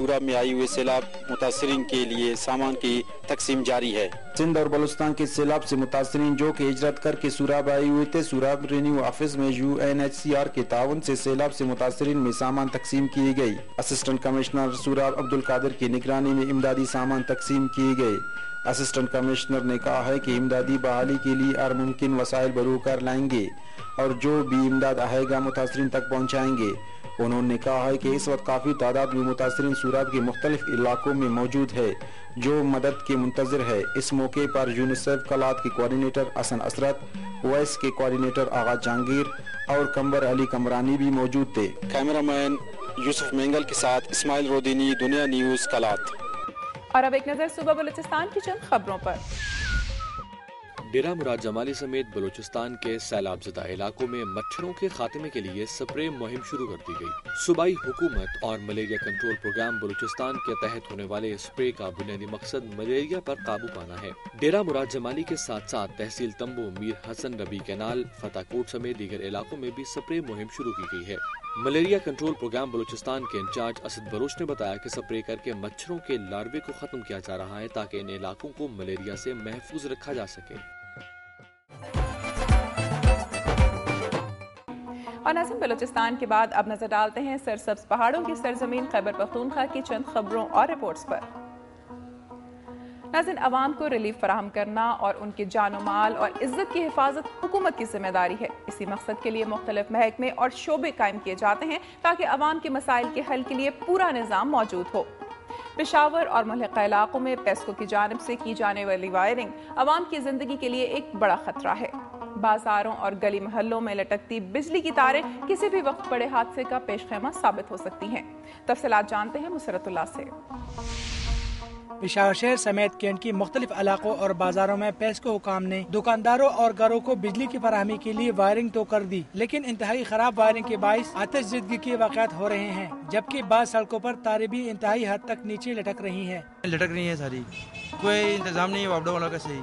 سوراب میں آئی ہوئے سیلاب متاثرین کے لیے سامان کی تقسیم جاری ہے۔ سندھ اور بلوچستان کے سیلاب سے متاثرین جو کہ ہجرت کر کے سوراب آئے ہوئے تھے، سوراب ریونیو آفس میں UNHCR کے تعاون سے سیلاب سے متاثرین میں سامان تقسیم کی گئی۔ اسسٹنٹ کمشنر سوراب عبدالقادر کی نگرانی میں امدادی سامان تقسیم کیے گئے۔ اسسٹنٹ کمشنر نے کہا ہے کہ امدادی بحالی کے لیے ہر ممکن وسائل بروکار لائیں گے اور جو بھی امداد آئے گا متاثرین تک پہنچائیں گے۔ انہوں نے کہا ہے کہ اس وقت کافی تعداد میں متاثرین سوراب کے مختلف علاقوں میں موجود ہے جو مدد کے منتظر ہے۔ اس موقع پر یونیسیف کلات کے کوارڈینیٹر حسن اسرت، وائس کے کوارڈینیٹر آغا جہانگیر اور کمبر علی کمرانی بھی موجود تھے۔ کیمرہ مین یوسف مینگل کے ساتھ اسماعیل رودینی، دنیا نیوز کلات۔ اور اب ایک نظر صوبہ بلوچستان کی چند خبروں پر۔ ڈیرہ مراد جمالی سمیت بلوچستان کے سیلاب زدہ علاقوں میں مچھروں کے خاتمے کے لیے سپرے مہم شروع کر دی گئی۔ صوبائی حکومت اور ملیریا کنٹرول پروگرام بلوچستان کے تحت ہونے والے اسپرے کا بنیادی مقصد ملیریا پر قابو پانا ہے۔ ڈیرہ مراد جمالی کے ساتھ ساتھ تحصیل تمبو، میر حسن ربی کینال، فتح کوٹ سمیت دیگر علاقوں میں بھی سپرے مہم شروع کی گئی ہے۔ ملیریا کنٹرول پروگرام بلوچستان کے انچارج اسد بلوچ نے بتایا کہ سپرے کر کے مچھروں کے لاروے کو ختم کیا جا رہا ہے تاکہ ان علاقوں کو ملیریا سے محفوظ رکھا جا سکے۔ اور ناظرین، بلوچستان کے بعد اب نظر ڈالتے ہیں سرسبز پہاڑوں کی سرزمین خیبر پختونخوا کی چند خبروں اور رپورٹس پر۔ ناظرین، عوام کو ریلیف فراہم کرنا اور ان کے جان و مال اور عزت کی حفاظت حکومت کی ذمہ داری ہے۔ اسی مقصد کے لیے مختلف محکمے اور شعبے قائم کیے جاتے ہیں تاکہ عوام کے مسائل کے حل کے لیے پورا نظام موجود ہو۔ پشاور اور ملحقہ علاقوں میں پیسکو کی جانب سے کی جانے والی وائرنگ عوام کی زندگی کے لیے ایک بڑا خطرہ ہے۔ بازاروں اور گلی محلوں میں لٹکتی بجلی کی تاریں کسی بھی وقت بڑے حادثے کا پیش خیمہ ثابت ہو سکتی ہیں۔ تفصیلات جانتے ہیں مسرت اللہ سے۔ پشاور شہر سمیت کینٹ کی مختلف علاقوں اور بازاروں میں پیسکو حکام نے دکانداروں اور گھروں کو بجلی کی فراہمی کے لیے وائرنگ تو کر دی، لیکن انتہائی خراب وائرنگ کے باعث آتش زدگی کے واقعات ہو رہے ہیں، جبکہ بعض سڑکوں پر تاریں بھی انتہائی حد تک نیچے لٹک رہی ہیں۔ ساری کوئی انتظام نہیں ہے والا کا صحیح۔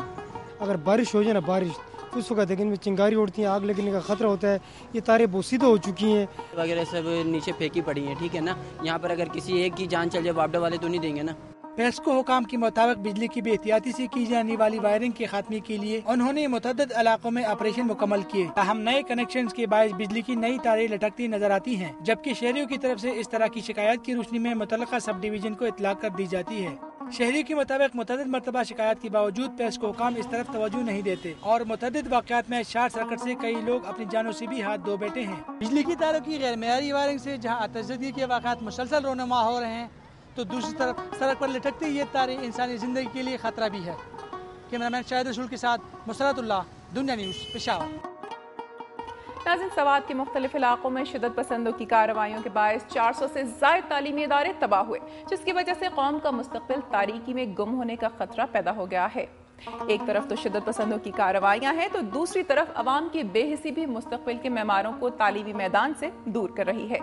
اگر بارش ہو جائے نا، بارش اس وقت لیکن چنگاری اڑتی ہیں، آگ لگنے کا خطرہ ہوتا ہے۔ یہ تاریں بوسیدہ ہو چکی ہیں وغیرہ سب نیچے پھینکی پڑی ہیں، ٹھیک ہے نا۔ یہاں پر اگر کسی ایک کی جان چل جائے واپڈا والے تو نہیں دیں گے نا۔ پیسکو حکام کے مطابق بجلی کی بے احتیاطی سے کی جانے والی وائرنگ کے خاتمے کے لیے انہوں نے متعدد علاقوں میں آپریشن مکمل کیے، تاہم نئے کنیکشن کے باعث بجلی کی نئی تاریں لٹکتی نظر آتی ہیں، جبکہ شہریوں کی طرف سے اس طرح کی شکایات کی روشنی میں متعلقہ سب ڈویژن کو اطلاع کر دی جاتی ہے۔ شہریوں کے مطابق متعدد مرتبہ شکایات کے باوجود پیسکو حکام اس طرف توجہ نہیں دیتے اور متعدد واقعات میں شارٹ سرکٹ سے کئی لوگ اپنی جانوں سے بھی ہاتھ دھو بیٹھے ہیں۔ بجلی کی تاروں کی غیر معیاری وائرنگ سے جہاں آتش زدگی کے واقعات مسلسل رونما ہو رہے ہیں، تو دوسری طرف سڑک پر لٹکتی یہ تاریں انسانی زندگی کے لیے خطرہ بھی ہے۔ کیمرامین شاہد رسول کے ساتھ مسرت اللہ، دنیا نیوز، پشاور۔ ناظرین، سوات کے مختلف علاقوں میں شدت پسندوں کی کارروائیوں کے باعث 400 سے زائد تعلیمی ادارے تباہ ہوئے، جس کی وجہ سے قوم کا مستقبل تاریکی میں گم ہونے کا خطرہ پیدا ہو گیا ہے۔ ایک طرف تو شدت پسندوں کی کارروائیاں ہیں تو دوسری طرف عوام کی بے حسی بھی مستقبل کے معماروں کو تعلیمی میدان سے دور کر رہی ہے۔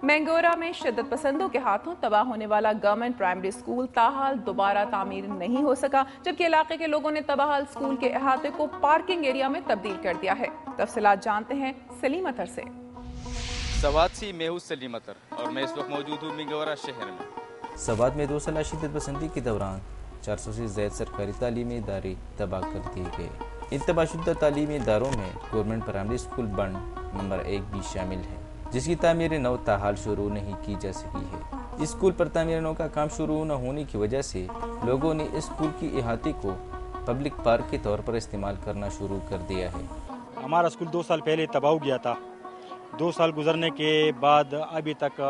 مینگورا میں شدت پسندوں کے ہاتھوں تباہ ہونے والا گورنمنٹ پرائمری اسکول تاحال دوبارہ تعمیر نہیں ہو سکا، جبکہ علاقے کے لوگوں نے تباہال اسکول کے احاطے کو پارکنگ ایریا میں تبدیل کر دیا ہے۔ تفصیلات جانتے ہیں سلیم اطہر سے۔ سوات سے میں ہوں سلیم اطہر اور میں اس وقت موجود ہوں مینگورا شہر میں۔ سوات میں 2 سالہ شدت پسندی کے دوران 400 سے زائد سرکاری تعلیمی ادارے تباہ کر دیے گئے۔ ان تباہ شدہ تعلیمی اداروں میں گورنمنٹ پرائمری اسکول بنڈ نمبر 1 بھی شامل ہے، جس کی تعمیر نو تاحال شروع نہیں کی جا سکی ہے۔ اسکول پر تعمیر نو کا کام شروع نہ ہونے کی وجہ سے لوگوں نے اسکول کی احاطے کو پبلک پارک کے طور پر استعمال کرنا شروع کر دیا ہے۔ ہمارا اسکول 2 سال پہلے تباہ ہو گیا تھا۔ 2 سال گزرنے کے بعد ابھی تک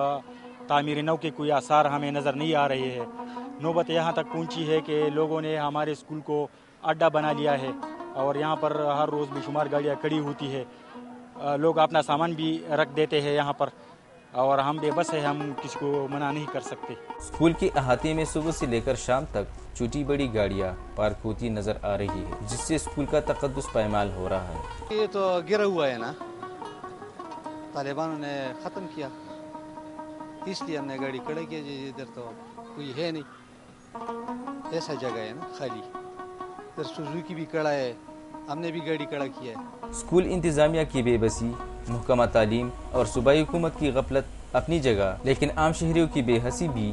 تعمیر نو کے کوئی آثار ہمیں نظر نہیں آ رہے ہیں۔ نوبت یہاں تک پہنچی ہے کہ لوگوں نے ہمارے اسکول کو اڈا بنا لیا ہے اور یہاں پر ہر روز بے شمار گاڑیاں کھڑی ہوتی ہے۔ لوگ اپنا سامان بھی رکھ دیتے ہیں یہاں پر اور ہم بے بس ہیں، ہم کسی کو منع نہیں کر سکتے۔ اسکول کے احاطے میں صبح سے لے کر شام تک چھوٹی بڑی گاڑیاں پارک ہوتی نظر آ رہی ہے، جس سے اسکول کا تقدس پائمال ہو رہا ہے۔ یہ تو گرا ہوا ہے نا، طالبانوں نے ختم کیا، اس لیے ہم نے گاڑی کھڑا کیا۔ ادھر تو کوئی ہے نہیں، ایسا جگہ ہے نا خالی، ادھر سوزوکی بھی کھڑا ہے، ہم نے بھی گاڑی کھڑا کیا ہے۔ اسکول انتظامیہ کی بے بسی، محکمہ تعلیم اور صوبائی حکومت کی غفلت اپنی جگہ، لیکن عام شہریوں کی بے حسی بھی